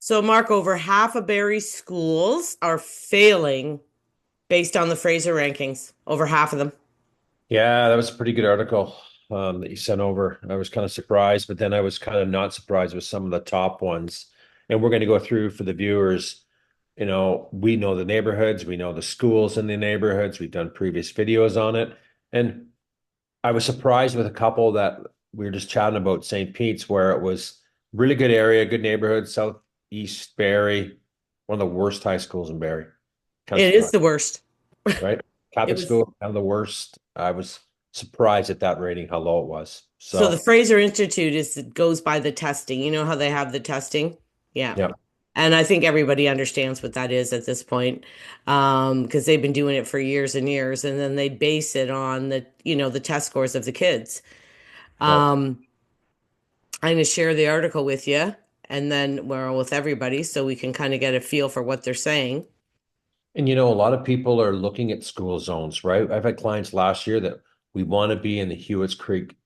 So, Mark, over half of Barrie's schools are failing based on the Fraser rankings. Over half of them. Yeah, that was a pretty good article that you sent over. I was kind of surprised, but then I was kind of not surprised with some of the top ones. And we're going to go through for the viewers. We know the neighborhoods, we know the schools in the neighborhoods. We've done previous videos on it. And I was surprised with a couple that we were just chatting about St. Pete's, where it was really good area, good neighborhood, Southeast Barrie, one of the worst high schools in Barrie. Kind of It is surprised, the worst. right? It Catholic was school, kind of the worst. I was surprised at that rating, how low it was. so the So, Fraser Institute goes by the testing. You know how they have the testing? Yeah. yeah, And I think everybody understands what that is at this point, because they've been doing it for years and years, and then they base it on the test scores of the kids. right. Um, I'm going to share the article with you, and then well, with everybody, so we can kind of get a feel for what they're saying. And a lot of people are looking at school zones, right? I've had clients last year that we want to be in the Hewitt's Creek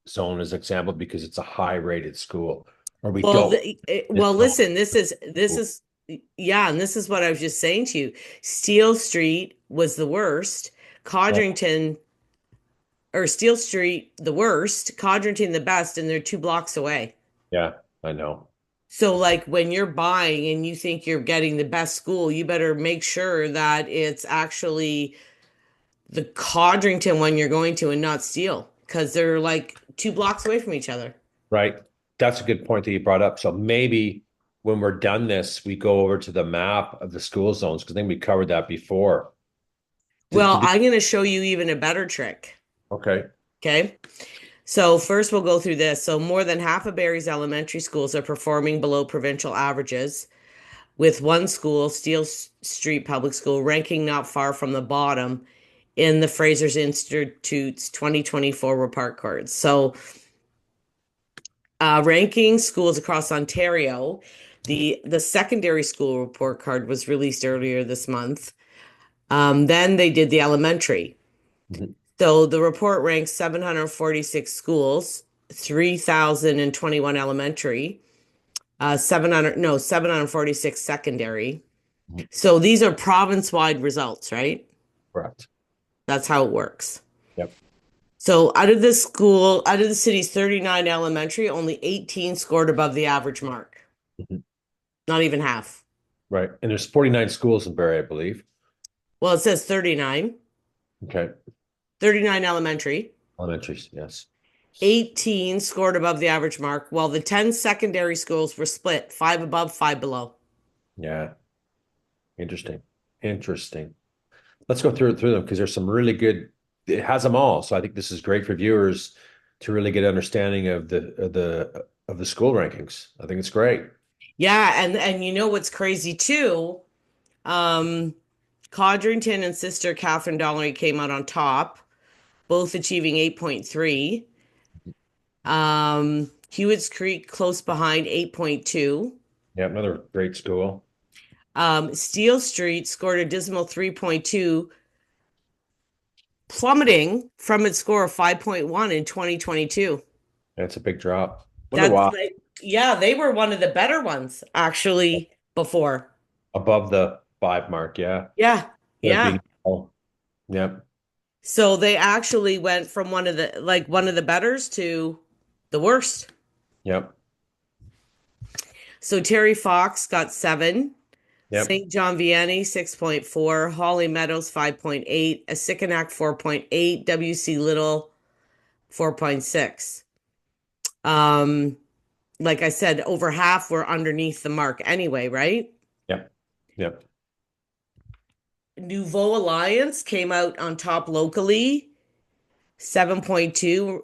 zone as example because it's a high rated school, or we Well, don't this zone. listen, this is yeah, and this is what I was just saying to you. Steel Street was the worst, Yeah, Codrington or Steel Street the worst, Codrington the best, and they're 2 blocks away. yeah, I know. So, like when you're buying and you think you're getting the best school, you better make sure that it's actually the Codrington one you're going to and not Steel, because they're like 2 blocks away from each other. Right. That's a good point that you brought up. So maybe when we're done this, we go over to the map of the school zones because I think we covered that before. Well, Did you? I'm going to show you even a better trick. Okay. Okay. So first we'll go through this. So more than half of Barrie's elementary schools are performing below provincial averages, with one school, Steel Street Public School, ranking not far from the bottom in the Fraser Institute's 2024 report cards. So ranking schools across Ontario, the secondary school report card was released earlier this month. Then they did the elementary. Mhm. So the report ranks 746 schools, 3,021 elementary, 746 secondary. Mhm. So these are province-wide results, right? Correct. That's how it works. Yep. So out of the city's 39 elementary, only 18 scored above the average mark. Mhm. Not even half. Right. And there's 49 schools in Barrie, I believe. Well, it says 39, Okay. 39 elementary. Elementaries, yes. 18 scored above the average mark, while the 10 secondary schools were split, five above, five below. Yeah. Interesting. Interesting. Let's go through them because there's some really good, it has them all. So I think this is great for viewers to really get understanding of the school rankings. I think it's great. Yeah, and you know what's crazy too? Um, Codrington and sister Catherine Dollery came out on top, both achieving 8.3. Hewitt's Creek close behind 8.2. Yeah, another great school. Steel Street scored a dismal 3.2, plummeting from its score of 5.1 in 2022. That's a big drop. Wonder That's why. like, yeah, they were one of the better ones actually before. Above the five mark, yeah. Yeah, That yeah. being oh, yep, So they actually went from one of the betters to the worst. yep, So Terry Fox got 7, yep. St. John Vianney 6.4, Holly Meadows 5.8, Asikanak 4.8, WC Little 4.6. Um, like I said, over half were underneath the mark anyway, right? Yep. Yep. Nouveau Alliance came out on top locally, 7.2,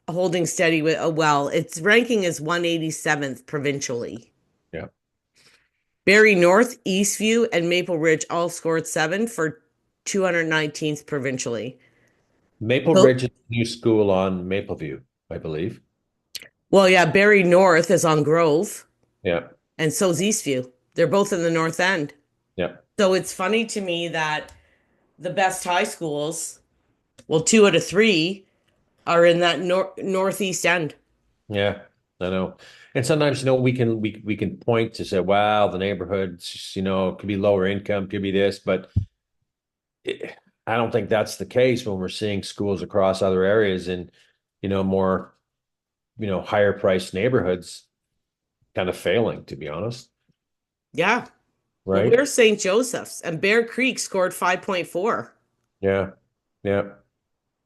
holding steady with, well, its ranking is 187th provincially. Yep. Barrie North, Eastview, and Maple Ridge all scored 7 for 219th provincially. Maple So, Ridge is a new school on Mapleview, I believe. well, yeah, Barrie North is on Grove, Yeah. and so's Eastview. They're both in the North End. Yep. So it's funny to me that the best high schools, well, two out of three are in that northeast end. Yeah. I know. And sometimes, we can point to say, wow, the neighborhoods, could be lower income, could be this, but it, I don't think that's the case when we're seeing schools across other areas in, more, higher priced neighborhoods kind of failing, to be honest. Yeah. Well, Right? where's St. Joseph's? And Bear Creek scored 5.4. Yeah. Yeah.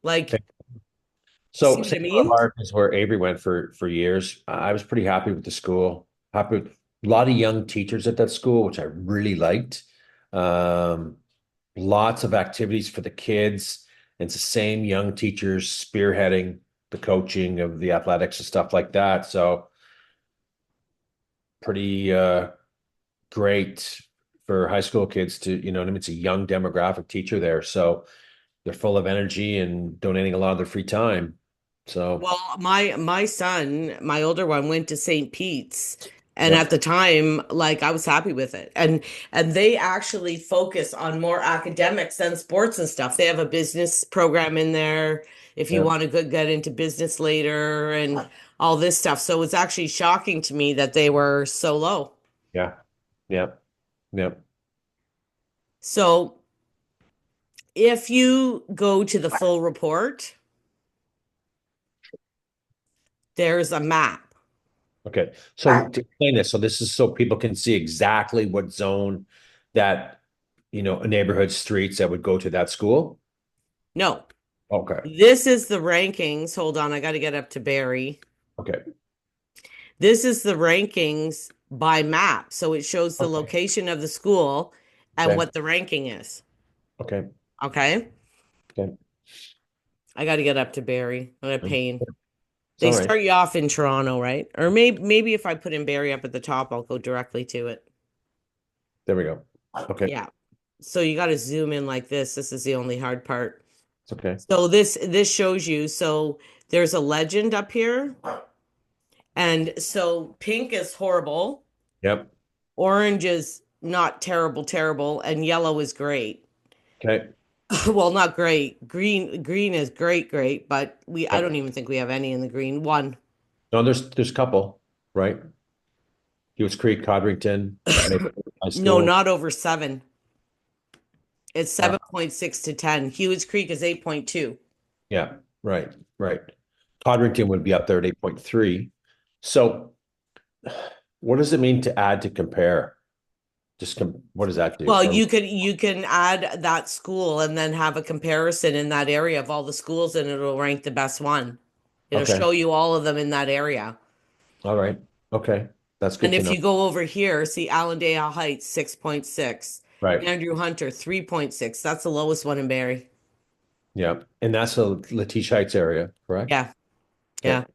Like, So see what I Simcoe mean? Park is where Avery went for years. I was pretty happy with the school. Happy with a lot of young teachers at that school, which I really liked. Um, Lots of activities for the kids. And it's the same young teachers spearheading the coaching of the athletics and stuff like that. So pretty great for high school kids to, what I mean? It's a young demographic teacher there. So they're full of energy and donating a lot of their free time. So Well, my son, my older one, went to St. Pete's, and yeah, at the time, like I was happy with it. And they actually focus on more academics than sports and stuff. They have a business program in there if you yeah, want to get into business later and all this stuff. So it's actually shocking to me that they were so low. yeah, yeah, yeah. So if you go to the full report, there's a map. Okay. So to explain this, so this is so people can see exactly what zone that, a neighborhood streets that would go to that school. No, Okay. this is the rankings. Hold on, I got to get up to Barrie. Okay. This is the rankings by map. So it shows the Okay. location of the school and Okay. what the ranking is. Okay. Okay. Okay. I got to get up to Barrie. What a pain. It's They all right. start you off in Toronto, right? Or maybe if I put in Barrie up at the top, I'll go directly to it. There we go. Okay. Yeah. So you got to zoom in like this. This is the only hard part. It's okay. So this shows you. So there's a legend up here. And so pink is horrible, Yep. orange is not terrible, terrible, and yellow is great. Okay. Well, not great. Green is great, great, but I don't Yep. even think we have any in the green. One. No, there's a couple, right? Hewitts Creek, Codrington, Maple High No, School. not over 7. It's Uh, 7.6 to 10. Hewitts Creek is 8.2. yeah. Right. Right. Codrington would be up there at 8.3. So what does it mean to add to compare? What does that do? Well, you can add that school and then have a comparison in that area of all the schools and it'll rank the best one. It'll Okay. show you all of them in that area. All right. Okay. That's good And to if know. you go over here, see Allendale Heights, 6.6. Right. Andrew Hunter, 3.6. That's the lowest one in Barrie. Yeah. And that's the Letitia Heights area, correct? Yeah, yeah. Okay.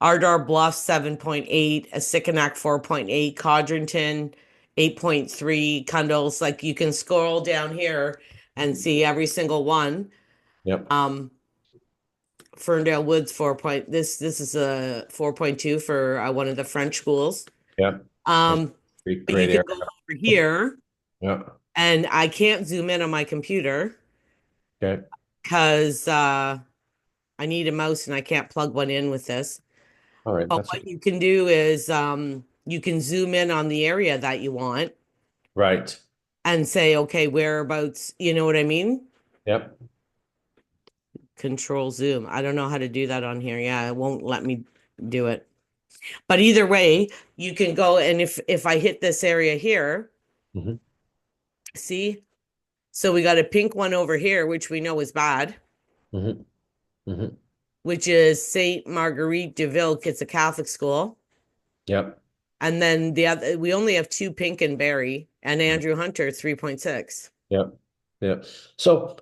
Ardar Bluff, 7.8. Sikunak, 4.8. Codrington, 8.3. Cundall's, like you can scroll down here and see every single one. Yep. Um, Ferndale Woods, 4 point. This is a 4.2 for one of the French schools. Yep. That's Um, a great, but you great can area. go over here Yeah. and I can't zoom in on my computer Okay. because I need a mouse and I can't plug one in with this. All right. But That's what okay. you can do is you can zoom in on the area that you want Right. and say, okay, whereabouts, you know what I mean? Yep. Control zoom. I don't know how to do that on here. Yeah, it won't let me do it. But either way, you can go and if I hit this area here, Hmm. see? So we got a pink one over here, which we know is bad, Hmm. Hmm. which is Saint Marguerite de Vilc. It's a Catholic school. Yep. And then the other, we only have 2 pink and Barrie, and Andrew Hunter 3.6. Yep. Yep. So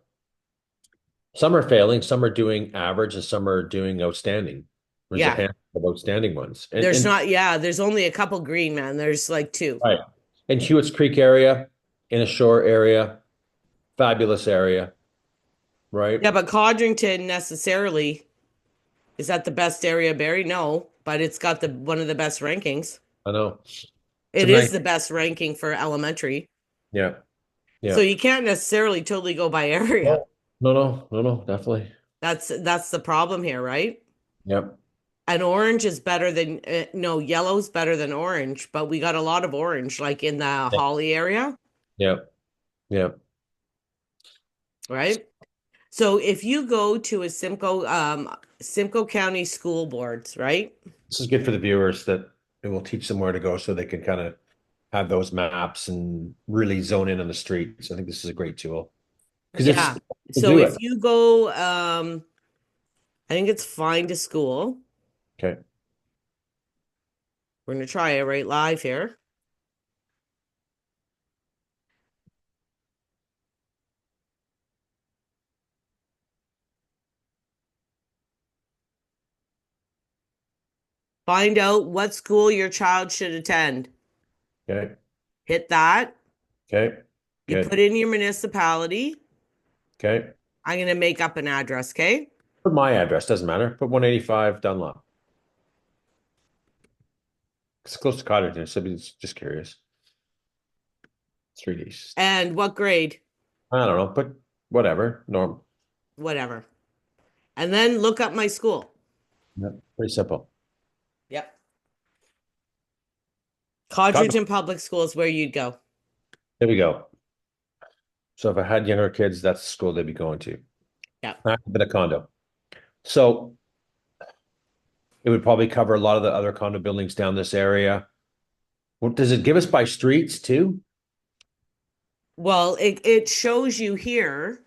some are failing, some are doing average, and some are doing outstanding. There's a Yeah. handful of outstanding ones. And There's and not, yeah, there's only a couple green, man. There's like 2. right. And Hewitts Creek area, in a shore area, fabulous area, right? Yeah, but Codrington necessarily is that the best area of Barrie? No, but it's got the one of the best rankings. I know. It's a It nice, is the best ranking for elementary. yeah, So yeah. you can't necessarily totally go by area. No, no, no, no, no, definitely. That's the problem here, right? Yep. And orange is better than, no, yellow's better than orange, but we got a lot of orange, like in the Yeah. Holly area, Yeah. Yeah. right? So if you go to a Simcoe County school boards, right? This is good for the viewers that it will teach them where to go so they can kind of have those maps and really zone in on the streets. I think this is a great tool because it's Yeah. to So do if it. you go, I think it's Find a School. Okay. We're gonna try it right live here. Find out what school your child should attend. Okay. Hit that. Okay. You put Good. in your municipality. Okay. I'm gonna make up an address, okay? Put my address, doesn't matter. Put 185 Dunlop. It's close to Cotterton, so just curious. Street East. And what grade? I don't know, but whatever. Norm. Whatever. And then look up my school. Yeah. Pretty simple. Yep. Cotton. Codrington Public School is where you'd go. There we go. So if I had younger kids, that's the school they'd be going to. Yep. I have been a condo. So it would probably cover a lot of the other condo buildings down this area. What does it give us by streets too? Well, it shows you here.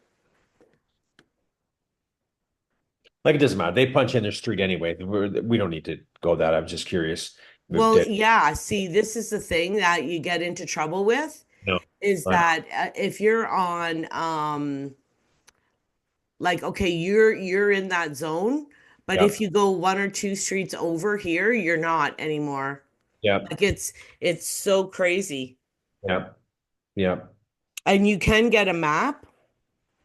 Like it doesn't matter. They punch in their street anyway. We don't need to go that. I'm just curious. If Well, they- yeah, see, this is the thing that you get into trouble with No, is I know. that if you're on like okay, you're in that zone, but Yeah, if you go one or two streets over here, you're not anymore. yeah, Like it's so crazy. yeah, yeah, And you can get a map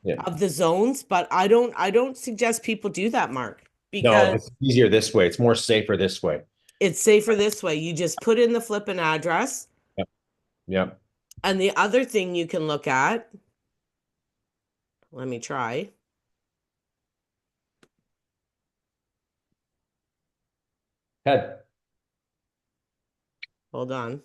yeah. of the zones, but I don't suggest people do that, Mark, No, because it's easier this way. It's more safer this way. it's safer this way. You just put in the flipping address. Yeah, yeah. And the other thing you can look at, let me try. Head. Hold on.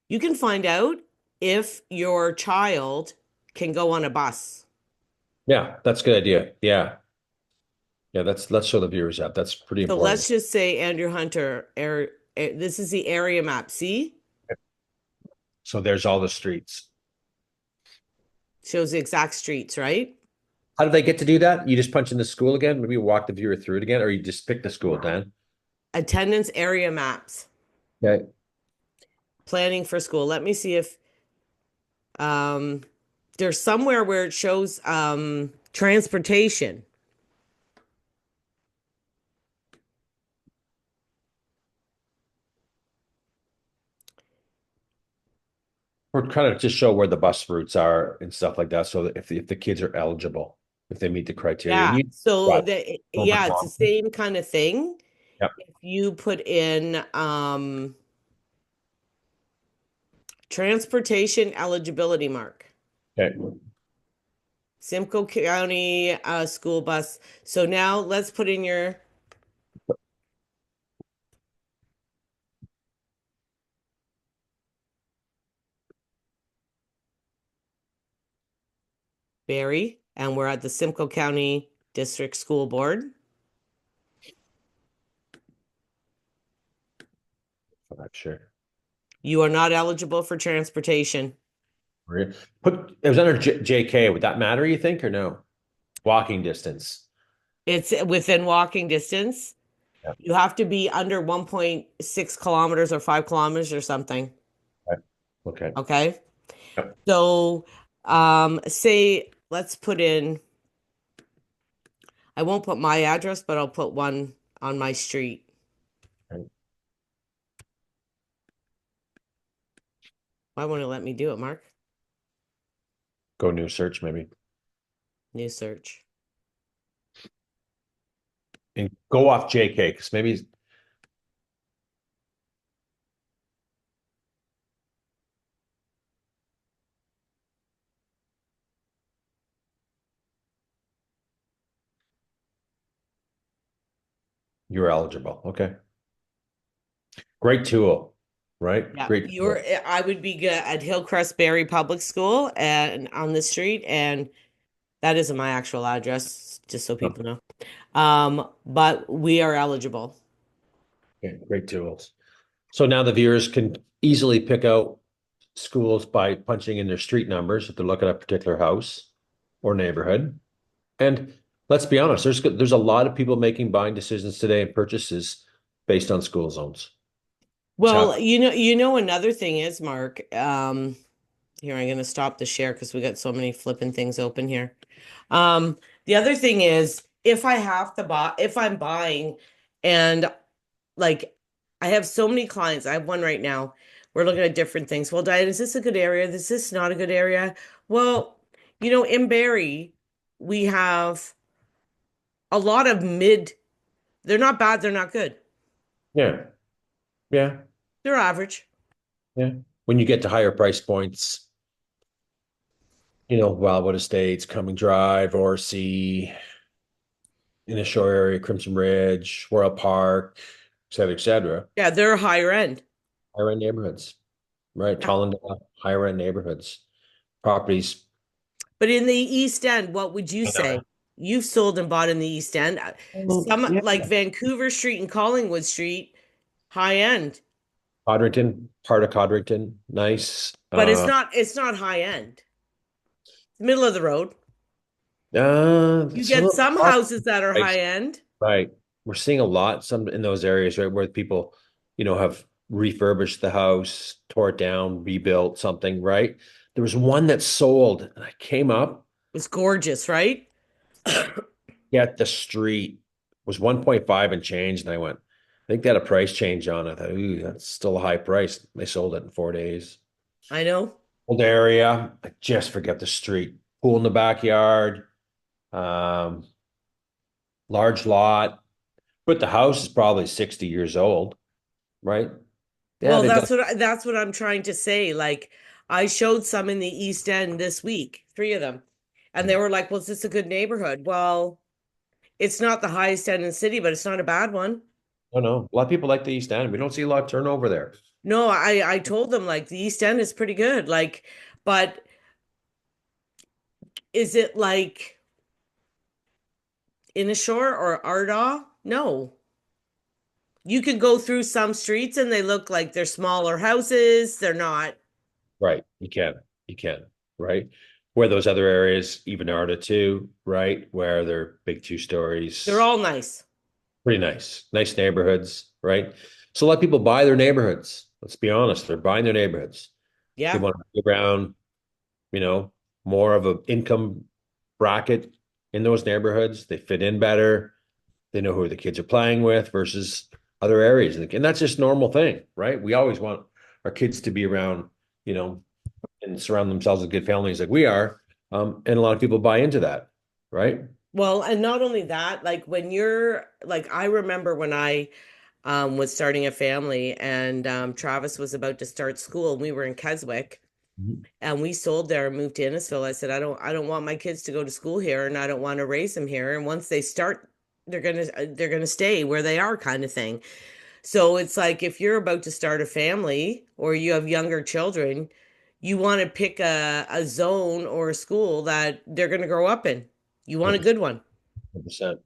You can find out if your child can go on a bus. Yeah, that's a good idea. Yeah, yeah. Let's show the viewers that. That's pretty So important. let's just say Andrew Hunter, this is the area map. See? So there's all the streets. Shows the exact streets, right? How do they get to do that? You just punch in the school again? Maybe you walk the viewer through it again, or you just pick the school, Dan? Attendance area maps. Okay. Planning for school. Let me see if um there's somewhere where it shows transportation. Or kind of just show where the bus routes are and stuff like that. So that if the kids are eligible, if they meet the criteria. And Yeah. you So what? the Norman yeah, it's the Thompson? same kind of thing. Yep. If you put in transportation eligibility mark. Okay. Simcoe County school bus. So now let's put in your Barrie, and we're at the Simcoe County District School Board. I'm not sure. You are not eligible for transportation. Put it was under JK. Would that matter, you think, or no? Walking distance. It's within walking distance. Yeah. You have to be under 1.6 kilometers or 5 kilometers or something. Okay. Okay. Okay. Yep. So, say, let's put in, I won't put my address, but I'll put one on my street. Okay. Why won't it let me do it, Mark? Go new search maybe. New search. And go off JK because maybe You're eligible. Okay. Great tool, right? Yeah, Great tool. I would be good at Hillcrest Barrie Public School and on the street, and that isn't my actual address, just so Oh, people know. But we are eligible. okay, great tools. So now the viewers can easily pick out schools by punching in their street numbers if they're looking at a particular house or neighborhood. And let's be honest, there's a lot of people making buying decisions today and purchases based on school zones. It's Well, happening. another thing is, Mark, here I'm going to stop the share because we got so many flipping things open here. The other thing is if I have to buy, if I'm buying and like I have so many clients, I have one right now. We're looking at different things. Well, Diane, is this a good area? Is this not a good area? Well, in Barrie, we have a lot of mid, they're not bad, they're not good. Yeah, yeah, They're average. yeah. When you get to higher price points, Wildwood Estates, Cumming Drive, Orsi, in the shore area, Crimson Ridge, Royal Park, et cetera, et cetera. Yeah, they're higher end. Higher end neighborhoods, right? Yeah. Tollendale, higher end neighborhoods, properties. But in the East End, what would you I know. say? You've sold and bought in the East End. Some Yeah. like Vancouver Street and Collingwood Street, high end, Codrington, part of Codrington, nice. but it's not high end. It's middle of the road. You It's a get little some hard, houses that are right? high end. Right. We're seeing a lot some in those areas, right, where people, have refurbished the house, tore it down, rebuilt something, right? There was one that sold, and I came up, It's gorgeous, right? yet the street was 1.5 and change, and I went, I think they had a price change on it. I thought, ooh, that's still a high price. They sold it in 4 days. I know. Old area, I just forget the street. Pool in the backyard, um, large lot, but the house is probably 60 years old, right? Yeah, Well, they've done. that's what I'm trying to say. Like I showed some in the East End this week, three of them. And they were like, "Well, is this a good neighborhood?" Well, it's not the highest end in the city, but it's not a bad one. I don't know. A lot of people like the East End. We don't see a lot of turnover there. No, I told them like the East End is pretty good. Like, but is it like Innisfil or Ardagh? No. You can go through some streets and they look like they're smaller houses. They're not. Right. You can. You can. Right. Where those other areas even are to too, right? Where they're big two They're stories. all nice. Pretty nice. Nice neighborhoods, right? So a lot of people buy their neighborhoods. Let's be honest. They're buying their neighborhoods. They Yeah. want to be around, you know, more of an income bracket in those neighborhoods. They fit in better. They know who the kids are playing with versus other areas. And that's just normal thing, right? We always want our kids to be around, you know, and surround themselves with good families like we are. And a lot of people buy into that, right? Well, and not only that, like when you're like I remember when I was starting a family and Travis was about to start school and we were in Keswick Mhm. and we sold there and moved to Innisfil. I said, I don't want my kids to go to school here and I don't want to raise them here. And once they start, they're gonna stay where they are kind of thing. So it's like if you're about to start a family or you have younger children, you want to pick a zone or a school that they're gonna grow up in. You want a 100%. good one. 100%.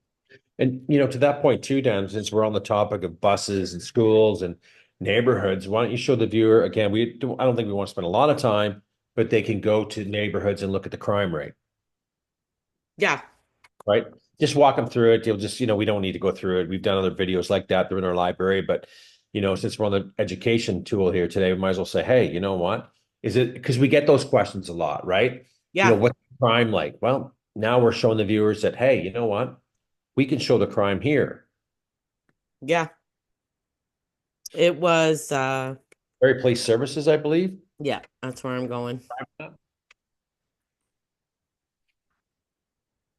And to that point too, Dan, since we're on the topic of buses and schools and neighborhoods, why don't you show the viewer again? I don't think we want to spend a lot of time, but they can go to neighborhoods and look at the crime rate, Yeah. right? Just walk them through it. You'll just, we don't need to go through it. We've done other videos like that. They're in our library, but since we're on the education tool here today, we might as well say, hey, you know what? Is it because we get those questions a lot, right? Yeah. What's crime like? Well, now we're showing the viewers that, hey, you know what? We can show the crime here. Yeah. It was Very Police Services, I believe. yeah, that's where I'm going.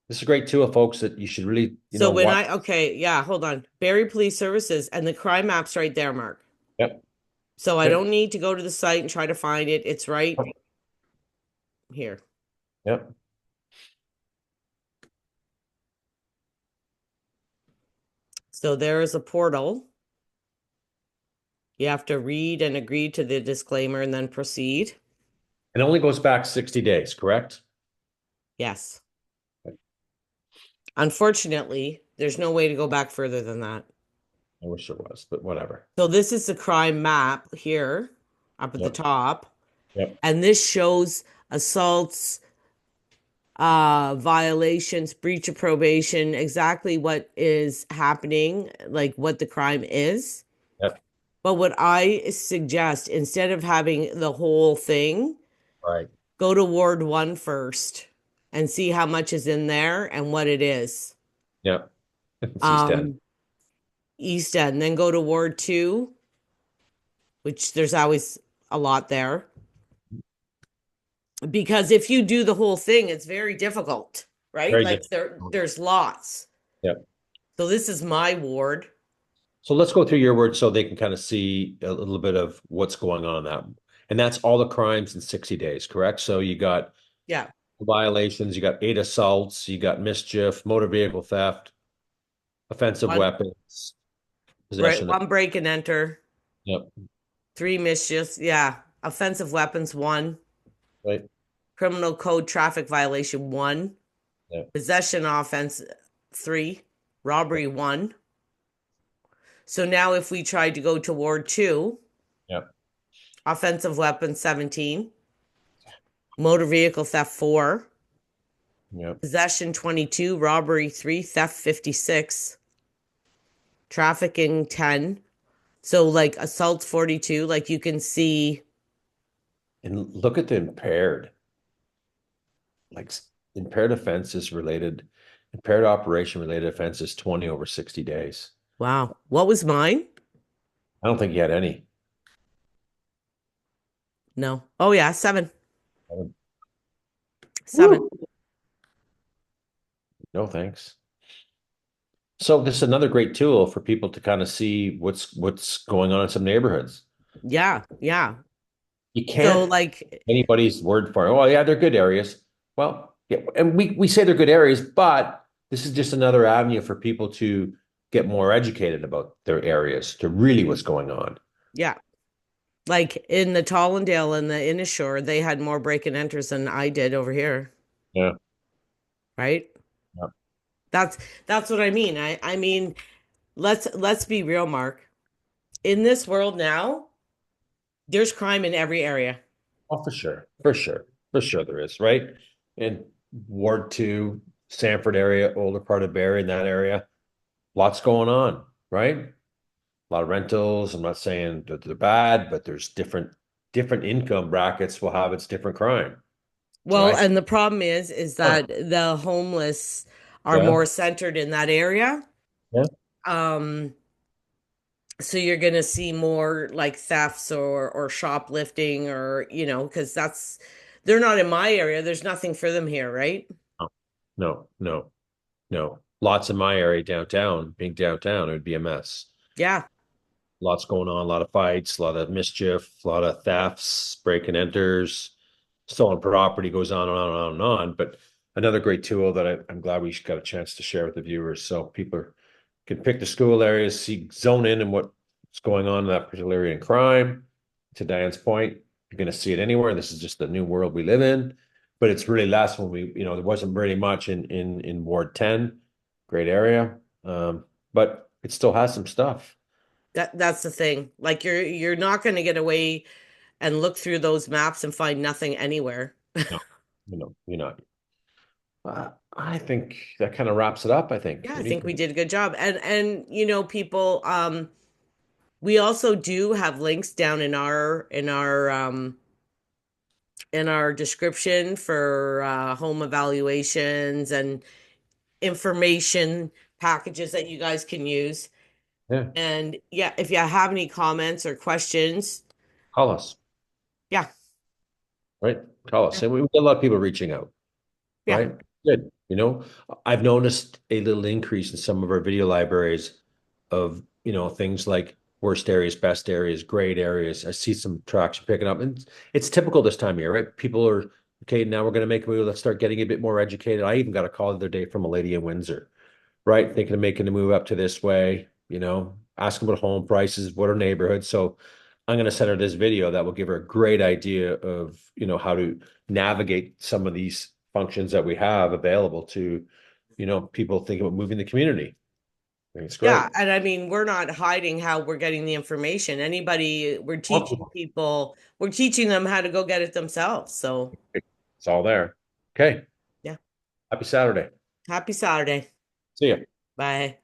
This is a great tool, folks, that you should really, So when watch. okay, yeah, hold on. Barrie Police Services and the crime map's right there, Mark. Yep. So I Okay. don't need to go to the site and try to find it. It's right here. Yep. So there is a portal. You have to read and agree to the disclaimer and then proceed. It only goes back 60 days, correct? Yes. Unfortunately, there's no way to go back further than that. I wish there was, but whatever. So this is the crime map here up at the Yep. top. Yep. And this shows assaults, violations, breach of probation, exactly what is happening, like what the crime is. Yep. But what I suggest, instead of having the whole thing, Right. go to Ward 1 first and see how much is in there and what it is. Yep. It's East End. Um, East End, then go to Ward 2, which there's always a lot there. Because if you do the whole thing, it's very difficult, right? Very Like different. there's lots. Yep. So this is my ward. So let's go through your word so they can kind of see a little bit of what's going on in that. And that's all the crimes in 60 days, correct? So you got Yeah. violations, you got 8 assaults, you got mischief, motor vehicle theft, offensive One weapons, right, possession of, one break and enter, yep, three mischiefs, yeah. Offensive weapons, one. right, Criminal code traffic violation, one. yep, Possession offense, three. Robbery, one. So now if we tried to go to Ward 2, yep, offensive weapon, 17. Motor vehicle theft, 4. yep. Possession, 22. Robbery, 3. Theft, 56. Trafficking, 10. So like assault, 42. Like you can see, And look at the impaired, like impaired offenses related, impaired operation related offenses 20 over 60 days. wow. What was mine? I don't think you had any. No. Oh yeah, 7. 7. Woo. No, thanks. So this is another great tool for people to kind of see what's going on in some neighborhoods. Yeah, yeah. You So can't like anybody's word for it. Oh, yeah, they're good areas. Well, yeah, and we say they're good areas, but this is just another avenue for people to get more educated about their areas, to really what's going on. yeah. Like in the Tollendale and the Innisfil, they had more break and enters than I did over here, Yeah. right? Yeah. That's that's what I mean. I mean, let's be real, Mark. In this world now, there's crime in every area. Oh, for sure. For sure. For sure there is, right? In Ward 2, Sanford area, older part of Barrie in that area, lots going on, right? A lot of rentals. I'm not saying that they're bad, but there's different income brackets will have its different crime, Well, right? and the problem is Oh, that the homeless are yeah. more centered in that area. Yeah. Um, so you're gonna see more like thefts or shoplifting or because that's they're not in my area. There's nothing for them here, right? No, no, no, no. Lots in my area downtown, being downtown, it would be a mess. Yeah. Lots going on, a lot of fights, a lot of mischief, a lot of thefts, break and enters, stolen property goes on and on and on and on. But another great tool that I'm glad we got a chance to share with the viewers so people can pick the school areas, see, zone in and what's going on in that particular area in crime. To Diane's point, you're going to see it anywhere. This is just the new world we live in. But it's really less when there wasn't very much in Ward 10, great area. But it still has some stuff. That's the thing. Like you're not going to get away and look through those maps and find nothing anywhere. No, you're not. I think that kind of wraps it up, I think. Yeah, I What do you think we think? did a good job. And people we also do have links down in our description for home evaluations and information packages that you guys can use. Yeah, And yeah, if you have any comments or questions, call us, yeah. right? Call us. Yeah. And we get a lot of people reaching out, Yeah. right? Good. I've noticed a little increase in some of our video libraries of, things like worst areas, best areas, great areas. I see some traction picking up. And it's typical this time of year, right? People are, okay, now we're going to make a move. Let's start getting a bit more educated. I even got a call the other day from a lady in Windsor, right? Thinking of making a move up to this way. ask them about home prices, what are neighborhoods. So I'm going to send her this video that will give her a great idea of, how to navigate some of these functions that we have available to, people thinking about moving the community. I think it's Yeah, great. and I mean, we're not hiding how we're getting the information. Anybody, we're More teaching people. people, we're teaching them how to go get it themselves. So, It's all there. Okay. yeah. Happy Saturday. Happy Saturday. See ya. Bye.